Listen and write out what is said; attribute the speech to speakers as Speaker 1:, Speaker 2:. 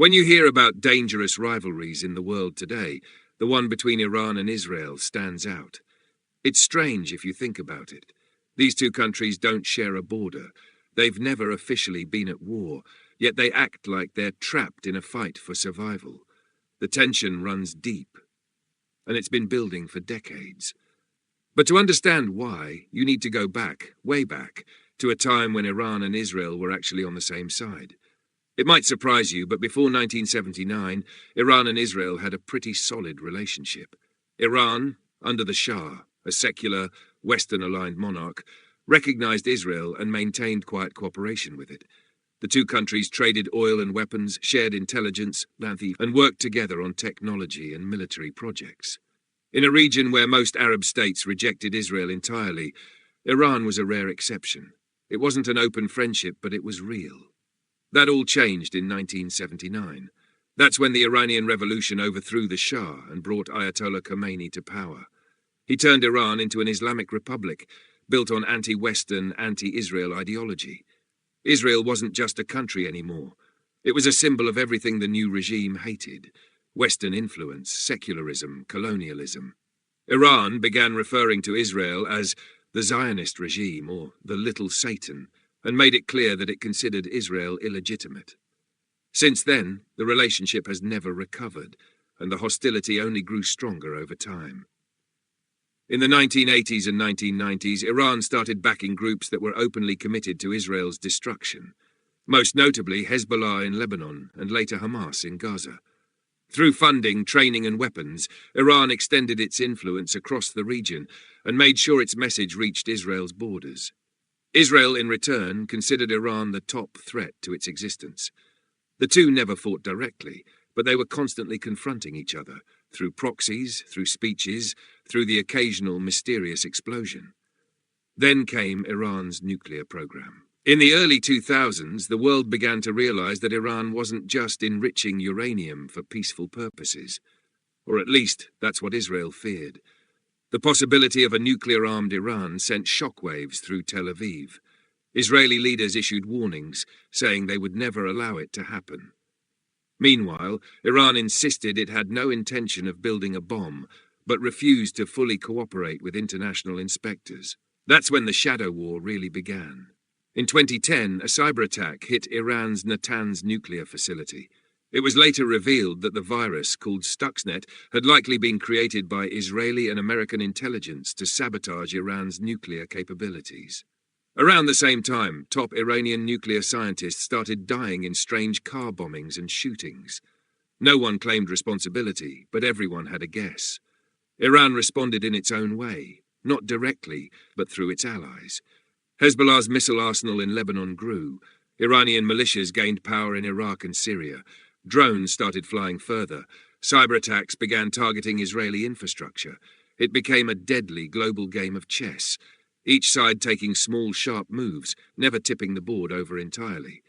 Speaker 1: When you hear about dangerous rivalries in the world today, the one between Iran and Israel stands out. It's strange if you think about it. These two countries don't share a border. They've never officially been at war, yet they act like they're trapped in a fight for survival. The tension runs deep, and it's been building for decades. But to understand why, you need to go back, way back, to a time when Iran and Israel were actually on the same side. It might surprise you, but before 1979, Iran and Israel had a pretty solid relationship. Iran, under the Shah, a secular, Western-aligned monarch, recognized Israel and maintained quiet cooperation with it. The two countries traded oil and weapons, shared intelligence, and worked together on technology and military projects. In a region where most Arab states rejected Israel entirely, Iran was a rare exception. It wasn't an open friendship, but it was real. That all changed in 1979. That's when the Iranian Revolution overthrew the Shah and brought Ayatollah Khomeini to power. He turned Iran into an Islamic republic, built on anti-Western, anti-Israel ideology. Israel wasn't just a country anymore. It was a symbol of everything the new regime hated: Western influence, secularism, colonialism. Iran began referring to Israel as the Zionist regime, or the Little Satan, and made it clear that it considered Israel illegitimate. Since then, the relationship has never recovered, and the hostility only grew stronger over time. In the 1980s and 1990s, Iran started backing groups that were openly committed to Israel's destruction, most notably Hezbollah in Lebanon and later Hamas in Gaza. Through funding, training and weapons, Iran extended its influence across the region and made sure its message reached Israel's borders. Israel, in return, considered Iran the top threat to its existence. The two never fought directly, but they were constantly confronting each other, through proxies, through speeches, through the occasional mysterious explosion. Then came Iran's nuclear program. In the early 2000s, the world began to realize that Iran wasn't just enriching uranium for peaceful purposes. Or at least, that's what Israel feared. The possibility of a nuclear-armed Iran sent shockwaves through Tel Aviv. Israeli leaders issued warnings, saying they would never allow it to happen. Meanwhile, Iran insisted it had no intention of building a bomb, but refused to fully cooperate with international inspectors. That's when the shadow war really began. In 2010, a cyber attack hit Iran's Natanz nuclear facility. It was later revealed that the virus, called Stuxnet, had likely been created by Israeli and American intelligence to sabotage Iran's nuclear capabilities. Around the same time, top Iranian nuclear scientists started dying in strange car bombings and shootings. No one claimed responsibility, but everyone had a guess. Iran responded in its own way, not directly, but through its allies. Hezbollah's missile arsenal in Lebanon grew. Iranian militias gained power in Iraq and Syria. Drones started flying further. Cyber attacks began targeting Israeli infrastructure. It became a deadly global game of chess, each side taking small, sharp moves, never tipping the board over entirely.